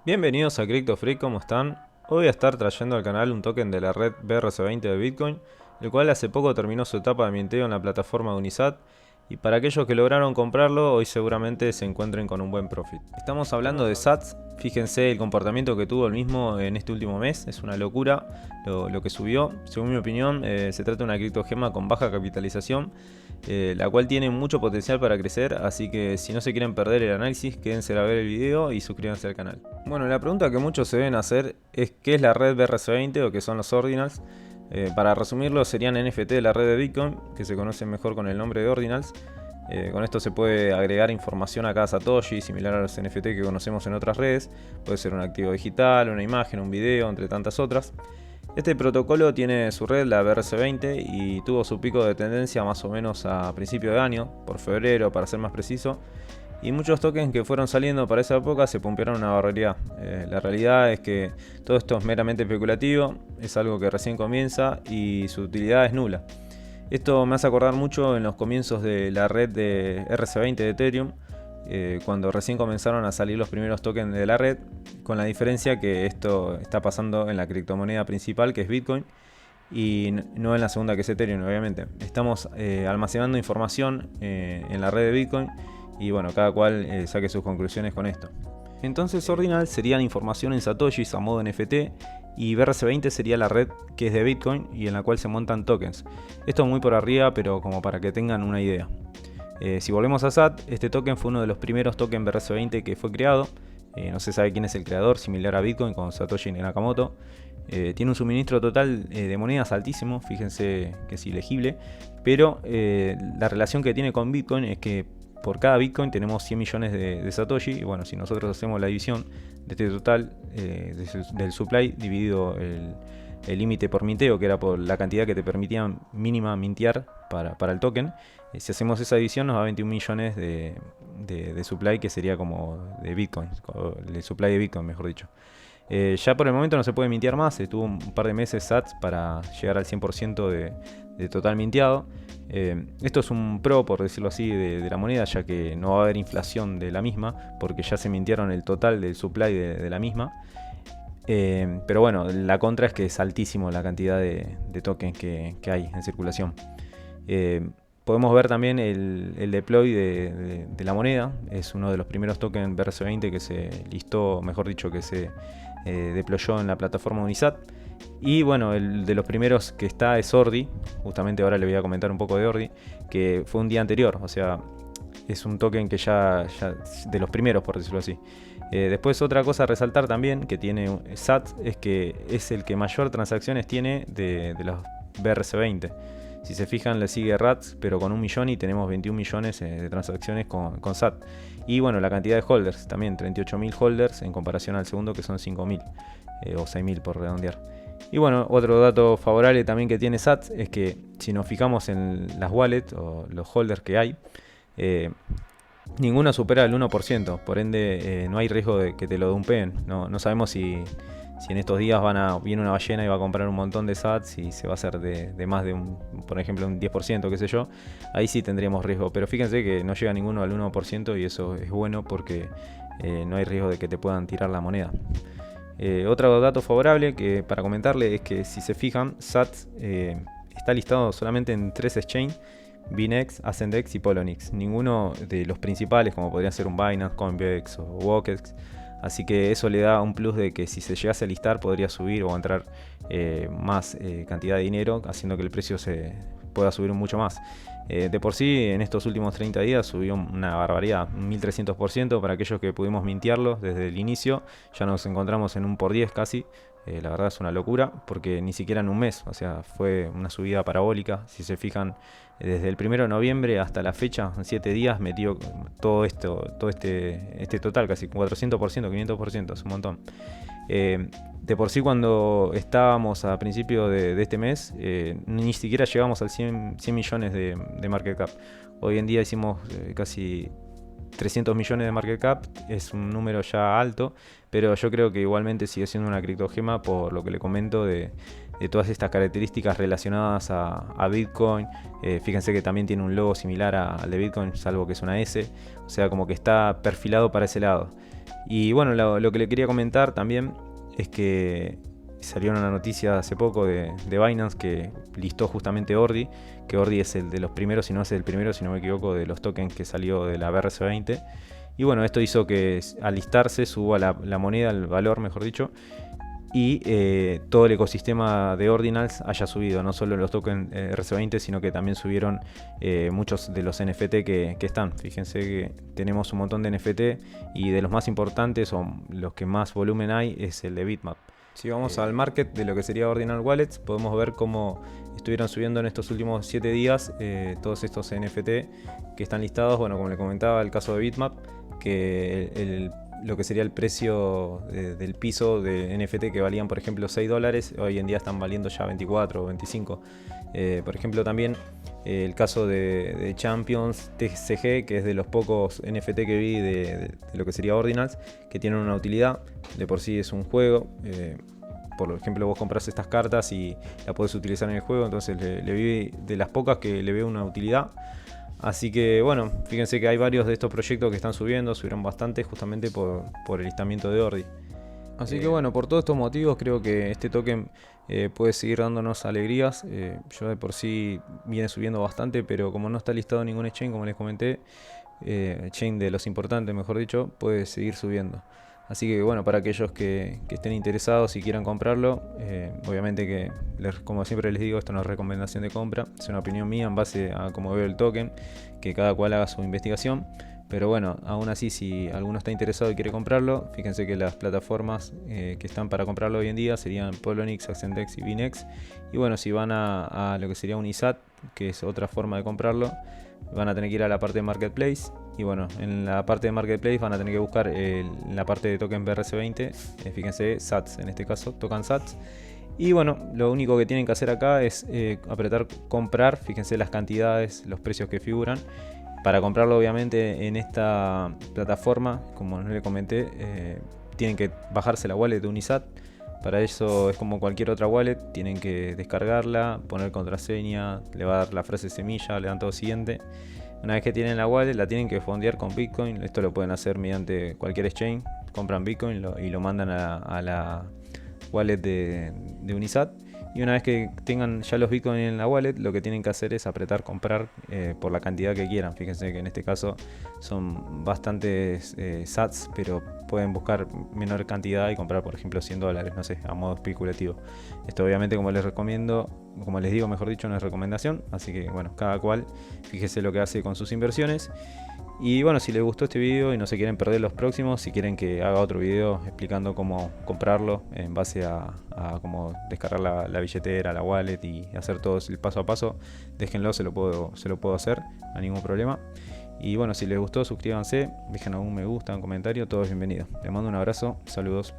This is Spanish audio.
Bienvenidos a CryptoFreak, ¿cómo están? Hoy voy a estar trayendo al canal un token de la red BRC20 de Bitcoin, el cual hace poco terminó su etapa de minteo en la plataforma de Unisat, y para aquellos que lograron comprarlo, hoy seguramente se encuentren con un buen profit. Estamos hablando de SATS, fíjense el comportamiento que tuvo el mismo en este último mes, es una locura lo que subió. Según mi opinión, se trata de una criptogema con baja capitalización, la cual tiene mucho potencial para crecer, así que si no se quieren perder el análisis, quédense a ver el video y suscríbanse al canal. Bueno, la pregunta que muchos se deben hacer es ¿qué es la red BRC20 o qué son los ordinals? Para resumirlo, serían NFT de la red de Bitcoin, que se conocen mejor con el nombre de ordinals. Con esto se puede agregar información a cada Satoshi, similar a los NFT que conocemos en otras redes. Puede ser un activo digital, una imagen, un video, entre tantas otras. Este protocolo tiene su red, la BRC20, y tuvo su pico de tendencia más o menos a principio de año, por febrero para ser más preciso. Y muchos tokens que fueron saliendo para esa época se pumpearon una barbaridad. La realidad es que todo esto es meramente especulativo, es algo que recién comienza y su utilidad es nula. Esto me hace acordar mucho en los comienzos de la red de RC20 de Ethereum, cuando recién comenzaron a salir los primeros tokens de la red, con la diferencia que esto está pasando en la criptomoneda principal, que es Bitcoin, y no en la segunda, que es Ethereum, obviamente. Estamos almacenando información en la red de Bitcoin, y bueno, cada cual saque sus conclusiones con esto. Entonces Ordinal serían información en satoshis a modo NFT, y BRC20 sería la red que es de Bitcoin y en la cual se montan tokens. Esto muy por arriba, pero como para que tengan una idea. Si volvemos a SAT, este token fue uno de los primeros tokens BRC20 que fue creado. No se sabe quién es el creador, similar a Bitcoin con Satoshi Nakamoto. Tiene un suministro total de monedas altísimo, fíjense que es ilegible, pero la relación que tiene con Bitcoin es que por cada Bitcoin tenemos 100 millones de Satoshi, y bueno, si nosotros hacemos la división de este total del supply dividido el límite por minteo, que era por la cantidad que te permitían mínima mintear para el token, si hacemos esa división nos da 21 millones de supply, que sería como de Bitcoin, el supply de Bitcoin mejor dicho. Ya por el momento no se puede mintear más, estuvo un par de meses SATS para llegar al 100% de total minteado. Esto es un pro, por decirlo así, de la moneda, ya que no va a haber inflación de la misma, porque ya se mintearon el total del supply de la misma. Pero bueno, la contra es que es altísimo la cantidad de tokens que hay en circulación. Podemos ver también el deploy de la moneda. Es uno de los primeros tokens BRC20 que se listó, mejor dicho, que se deployó en la plataforma Unisat. Y bueno, el de los primeros que está es Ordi. Justamente ahora le voy a comentar un poco de Ordi, que fue un día anterior, o sea, es un token que ya de los primeros, por decirlo así. Después otra cosa a resaltar también que tiene SAT es que es el que mayor transacciones tiene de los BRC20. Si se fijan, le sigue RATS, pero con 1 millón, y tenemos 21 millones de transacciones con SAT. Y bueno, la cantidad de holders, también 38.000 holders en comparación al segundo, que son 5.000 o 6.000 por redondear. Y bueno, otro dato favorable también que tiene SAT es que si nos fijamos en las wallets o los holders que hay, ninguno supera el 1%, por ende no hay riesgo de que te lo dumpeen. No sabemos si en estos días viene una ballena y va a comprar un montón de sats y se va a hacer de más de por ejemplo, un 10%, qué sé yo. Ahí sí tendríamos riesgo, pero fíjense que no llega ninguno al 1%, y eso es bueno porque no hay riesgo de que te puedan tirar la moneda. Otro dato favorable que para comentarle es que si se fijan, SAT está listado solamente en 3 exchanges: Binex, Ascendex y Poloniex. Ninguno de los principales, como podrían ser un Binance, Coinbase o Wokex. Así que eso le da un plus de que si se llegase a listar podría subir o entrar más cantidad de dinero, haciendo que el precio se pueda subir mucho más. De por sí, en estos últimos 30 días subió una barbaridad, un 1300% para aquellos que pudimos mintearlo desde el inicio. Ya nos encontramos en un por 10 casi. La verdad es una locura, porque ni siquiera en un mes, o sea, fue una subida parabólica. Si se fijan, desde el 1 de noviembre hasta la fecha, en 7 días, metió todo este total, casi 400%, 500%, es un montón. De por sí, cuando estábamos a principio de este mes, ni siquiera llegamos al 100 millones de market cap. Hoy en día hicimos casi 300 millones de market cap, es un número ya alto, pero yo creo que igualmente sigue siendo una criptogema por lo que le comento de de todas estas características relacionadas a Bitcoin. Fíjense que también tiene un logo similar al de Bitcoin, salvo que es una S, o sea, como que está perfilado para ese lado. Y bueno, lo que le quería comentar también es que salió una noticia hace poco de Binance que listó justamente Ordi, que Ordi es el de los primeros, si no es el primero, si no me equivoco, de los tokens que salió de la BRC20. Y bueno, esto hizo que al listarse suba la moneda, el valor mejor dicho, y todo el ecosistema de Ordinals haya subido, no solo los tokens RC20, sino que también subieron muchos de los NFT que están. Fíjense que tenemos un montón de NFT y de los más importantes o los que más volumen hay es el de Bitmap. Si vamos al market de lo que sería Ordinal Wallets, podemos ver cómo estuvieron subiendo en estos últimos 7 días todos estos NFT que están listados. Bueno, como le comentaba, el caso de Bitmap, que lo que sería el precio del piso de NFT que valían por ejemplo $6, hoy en día están valiendo ya 24 o 25. Por ejemplo también el caso de Champions TCG, que es de los pocos NFT que vi de lo que sería Ordinals, que tienen una utilidad, de por sí es un juego. Por ejemplo, vos compras estas cartas y la podés utilizar en el juego, entonces le vi de las pocas que le veo una utilidad. Así que bueno, fíjense que hay varios de estos proyectos que están subieron bastante justamente por el listamiento de Ordi. Así que bueno, por todos estos motivos creo que este token puede seguir dándonos alegrías. Yo de por sí viene subiendo bastante, pero como no está listado en ningún exchange, como les comenté, exchange de los importantes mejor dicho, puede seguir subiendo. Así que bueno, para aquellos que estén interesados y quieran comprarlo, obviamente que, como siempre les digo, esto no es recomendación de compra, es una opinión mía en base a cómo veo el token, que cada cual haga su investigación. Pero bueno, aún así, si alguno está interesado y quiere comprarlo, fíjense que las plataformas que están para comprarlo hoy en día serían Poloniex, Ascendex y Binex. Y bueno, si van a lo que sería Unisat, que es otra forma de comprarlo, van a tener que ir a la parte de Marketplace. Y bueno, en la parte de Marketplace van a tener que buscar la parte de token BRC20, fíjense, SATS en este caso, token SATS. Y bueno, lo único que tienen que hacer acá es apretar comprar, fíjense las cantidades, los precios que figuran. Para comprarlo obviamente en esta plataforma, como no le comenté, tienen que bajarse la wallet de Unisat. Para eso es como cualquier otra wallet, tienen que descargarla, poner contraseña, le va a dar la frase semilla, le dan todo siguiente. Una vez que tienen la wallet, la tienen que fondear con Bitcoin. Esto lo pueden hacer mediante cualquier exchange. Compran Bitcoin y lo mandan a la wallet de Unisat. Y una vez que tengan ya los Bitcoin en la wallet, lo que tienen que hacer es apretar comprar por la cantidad que quieran. Fíjense que en este caso son bastantes sats, pero pueden buscar menor cantidad y comprar por ejemplo $100, no sé, a modo especulativo. Esto obviamente, como les digo, mejor dicho, no es recomendación, así que bueno, cada cual fíjese lo que hace con sus inversiones. Y bueno, si les gustó este video y no se quieren perder los próximos, si quieren que haga otro video explicando cómo comprarlo en base a cómo descargar la billetera, la wallet y hacer todo el paso a paso, déjenlo, se lo puedo hacer, no hay ningún problema. Y bueno, si les gustó, suscríbanse, dejen algún me gusta, un comentario, todo es bienvenido. Les mando un abrazo, saludos.